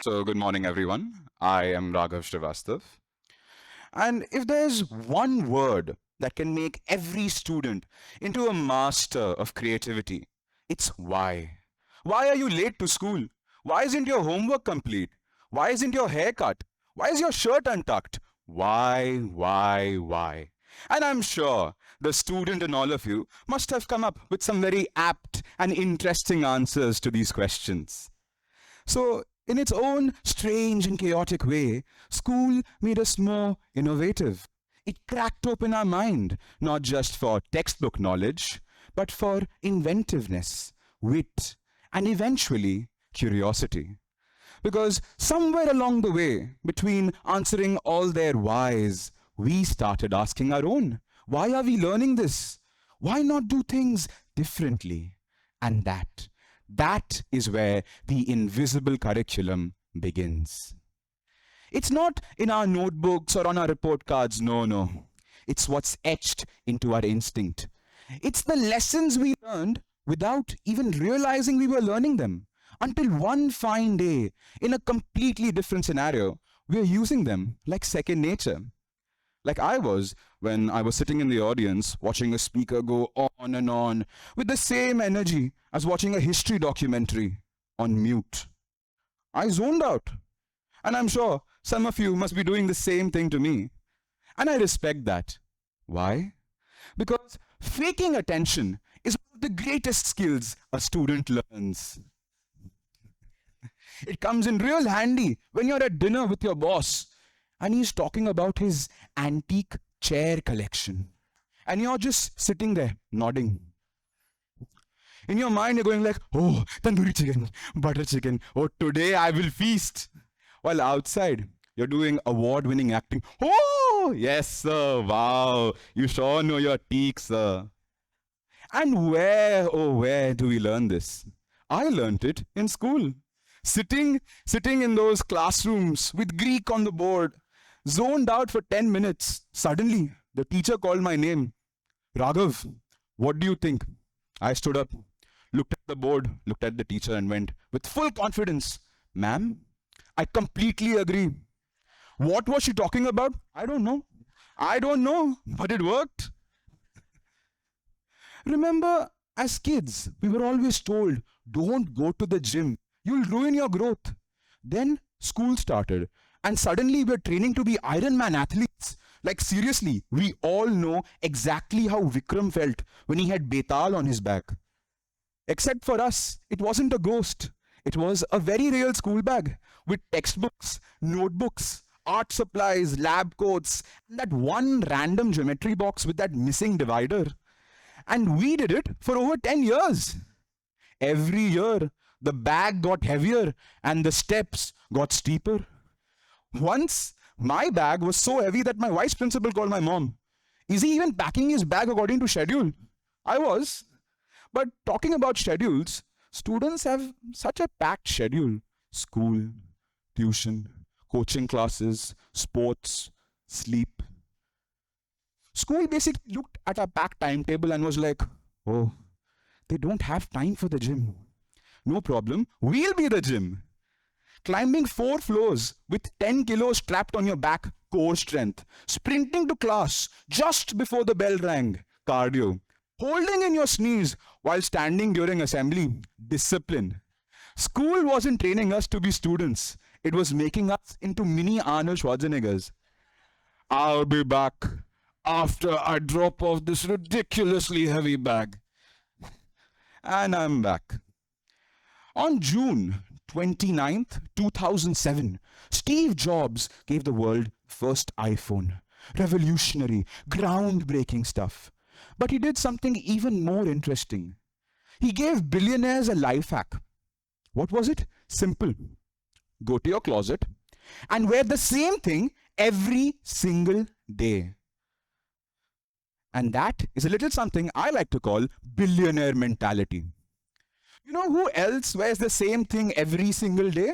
So, good morning, everyone. I am Raghav Srivastav. And if there's one word that can make every student into a master of creativity, it's why. Why are you late to school? Why isn't your homework complete? Why isn't your hair cut? Why is your shirt untucked? Why? And I'm sure the student in all of you must have come up with some very apt and interesting answers to these questions. So, in its own strange and chaotic way, school made us more innovative. It cracked open our mind, not just for textbook knowledge, but for inventiveness, wit, and eventually curiosity. Because somewhere along the way, between answering all their whys, we started asking our own. Why are we learning this? Why not do things differently? And that is where the invisible curriculum begins. It's not in our notebooks or on our report cards, no. It's what's etched into our instinct. It's the lessons we learned without even realizing we were learning them. Until one fine day, in a completely different scenario, we're using them like second nature. Like I was when I was sitting in the audience watching a speaker go on and on with the same energy as watching a history documentary on mute. I zoned out. And I'm sure some of you must be doing the same thing to me. And I respect that. Why? Because faking attention is one of the greatest skills a student learns. It comes in real handy when you're at dinner with your boss and he's talking about his antique chair collection. And you're just sitting there nodding. In your mind, you're going like, oh, tandoori chicken, butter chicken. Oh, today I will feast. While outside, you're doing award-winning acting. Oh, yes, sir. Wow. You sure know your teak, sir. And where do we learn this? I learned it in school. Sitting in those classrooms with Greek on the board, zoned out for 10 minutes. Suddenly, the teacher called my name. Raghav, what do you think? I stood up, looked at the board, looked at the teacher and went with full confidence, ma'am, I completely agree. What was she talking about? I don't know, but it worked. Remember, as kids, we were always told, don't go to the gym. You'll ruin your growth. Then school started, and suddenly we're training to be Ironman athletes. Like seriously, we all know exactly how Vikram felt when he had Betal on his back. Except for us, it wasn't a ghost. It was a very real school bag with textbooks, notebooks, art supplies, lab coats, and that one random geometry box with that missing divider. And we did it for over 10 years. Every year, the bag got heavier and the steps got steeper. Once, my bag was so heavy that my vice principal called my mom. Is he even packing his bag according to schedule? I was. But talking about schedules, students have such a packed schedule. School, tuition, coaching classes, sports, sleep. School basically looked at our packed timetable and was like, oh, they don't have time for the gym. No problem, we'll be the gym. Climbing 4 floors with 10 kilos strapped on your back, core strength. Sprinting to class just before the bell rang, cardio. Holding in your sneeze while standing during assembly, discipline. School wasn't training us to be students. It was making us into mini Arnold Schwarzeneggers. I'll be back after I drop off this ridiculously heavy bag. And I'm back. On June 29th, 2007, Steve Jobs gave the world first iPhone. Revolutionary, groundbreaking stuff. But he did something even more interesting. He gave billionaires a life hack. What was it? Simple. Go to your closet and wear the same thing every single day. And that is a little something I like to call billionaire mentality. You know who else wears the same thing every single day?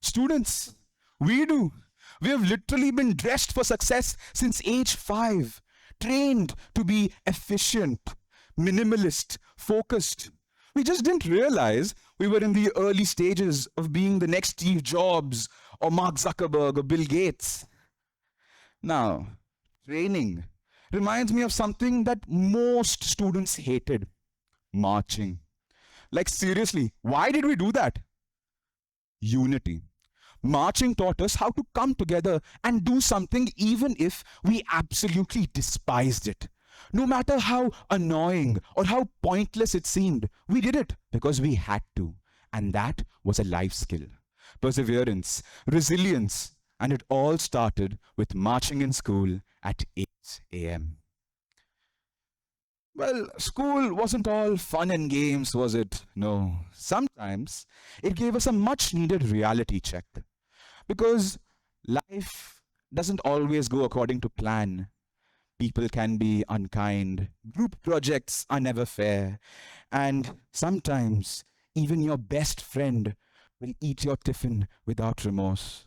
Students. We do. We have literally been dressed for success since age 5, trained to be efficient, minimalist, focused. We just didn't realize We were in the early stages of being the next Steve Jobs or Mark Zuckerberg or Bill Gates. Now, training reminds me of something that most students hated: marching. Like, seriously, why did we do that? Unity. Marching taught us how to come together and do something even if we absolutely despised it. No matter how annoying or how pointless it seemed, we did it because we had to. And that was a life skill. Perseverance, resilience, and it all started with marching in school at 8 a.m. Well, school wasn't all fun and games, was it? No. Sometimes it gave us a much needed reality check. Because life doesn't always go according to plan. People can be unkind, group projects are never fair, and sometimes even your best friend will eat your tiffin without remorse.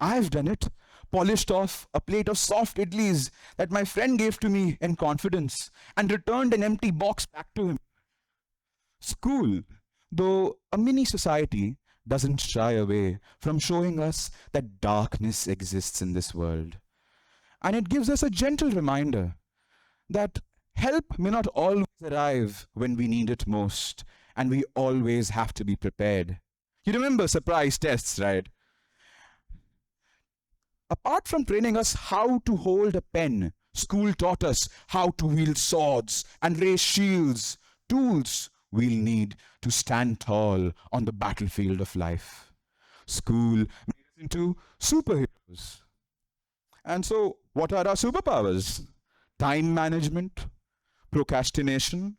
I've done it, polished off a plate of soft idlis that my friend gave to me in confidence and returned an empty box back to him. School, though a mini society, doesn't shy away from showing us that darkness exists in this world. And it gives us a gentle reminder that help may not always arrive when we need it most, and we always have to be prepared. You remember surprise tests, right? Apart from training us how to hold a pen, school taught us how to wield swords and raise shields, tools we'll need to stand tall on the battlefield of life. School made us into superheroes. And so, what are our superpowers? Time management, procrastination,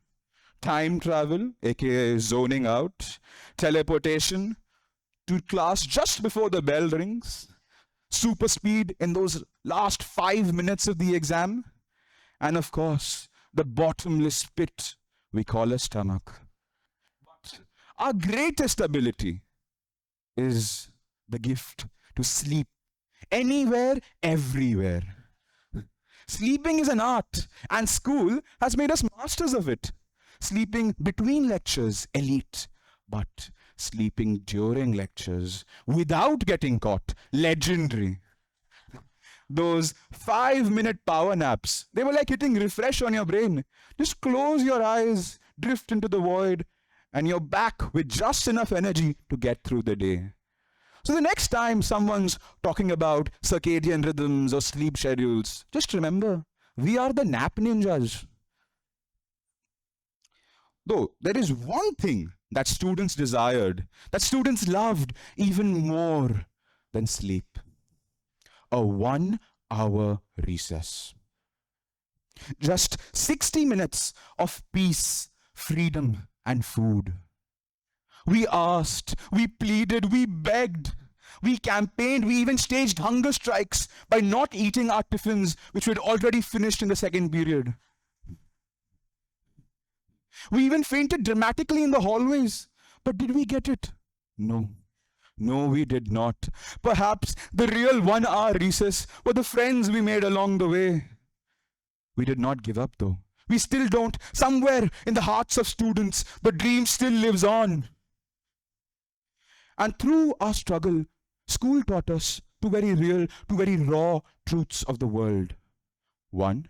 time travel, aka zoning out, teleportation to class just before the bell rings, super speed in those last 5 minutes of the exam, and of course, the bottomless pit we call a stomach. But our greatest ability is the gift to sleep anywhere, everywhere. Sleeping is an art, and school has made us masters of it. Sleeping between lectures, elite. But sleeping during lectures without getting caught, legendary. Those 5-minute power naps, they were like hitting refresh on your brain. Just close your eyes, drift into the void, and you're back with just enough energy to get through the day. So the next time someone's talking about circadian rhythms or sleep schedules, just remember, we are the nap ninjas. Though there is one thing that students desired, that students loved even more than sleep: a 1-hour recess. Just 60 minutes of peace, freedom, and food. We asked, we pleaded, we begged, we campaigned, we even staged hunger strikes by not eating our tiffins, which we'd already finished in the second period. We even fainted dramatically in the hallways. But did we get it? No. No, we did not. Perhaps the real 1-hour recess were the friends we made along the way. We did not give up, though. We still don't. Somewhere in the hearts of students, the dream still lives on. And through our struggle, school taught us two very real, two very raw truths of the world. One,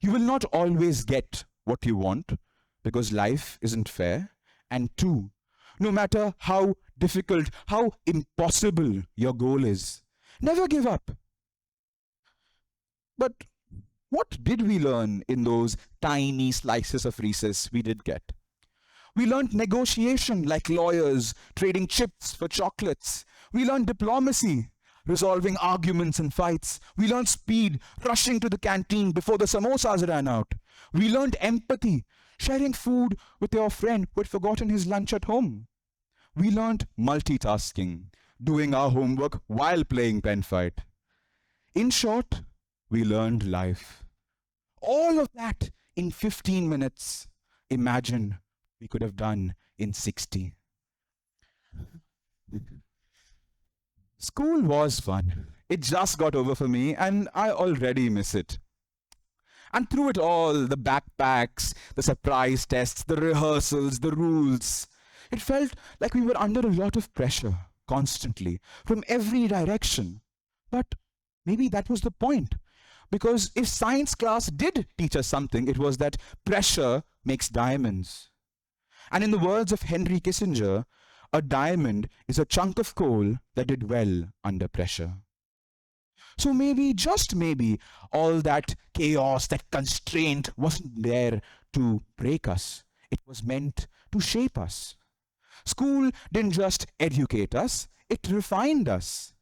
you will not always get what you want because life isn't fair. And two, no matter how difficult, how impossible your goal is, never give up. But what did we learn in those tiny slices of recess we did get? We learned negotiation like lawyers, trading chips for chocolates. We learned diplomacy, resolving arguments and fights. We learned speed, rushing to the canteen before the samosas ran out. We learned empathy, sharing food with your friend who had forgotten his lunch at home. We learned multitasking, doing our homework while playing pen fight. In short, we learned life. All of that in 15 minutes. Imagine we could have done in 60. School was fun. It just got over for me and I already miss it. And through it all, the backpacks, the surprise tests, the rehearsals, the rules, It felt like we were under a lot of pressure constantly from every direction. But maybe that was the point. Because if science class did teach us something, it was that pressure makes diamonds. And in the words of Henry Kissinger, a diamond is a chunk of coal that did well under pressure. So maybe, just maybe, all that chaos, that constraint wasn't there to break us. It was meant to shape us. School didn't just educate us, it refined us.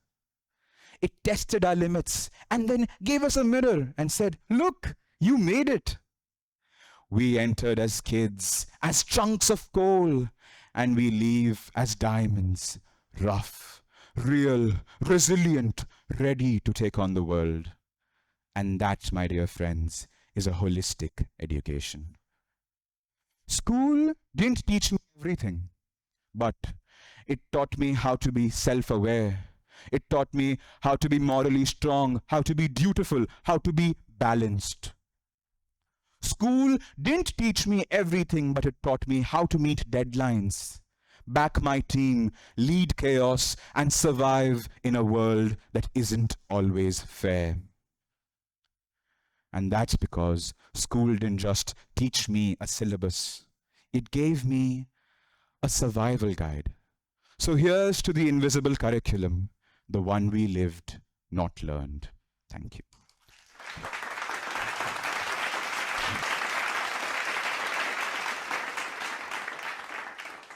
It tested our limits and then gave us a mirror and said, "Look, you made it." We entered as kids, as chunks of coal, and we leave as diamonds, rough, real, resilient, ready to take on the world. And that, my dear friends, is a holistic education. School didn't teach me everything, but it taught me how to be self-aware. It taught me how to be morally strong, how to be dutiful, how to be balanced. School didn't teach me everything, but it taught me how to meet deadlines, back my team, lead chaos, and survive in a world that isn't always fair. And that's because school didn't just teach me a syllabus. It gave me a survival guide. So here's to the invisible curriculum, the one we lived, not learned. Thank you.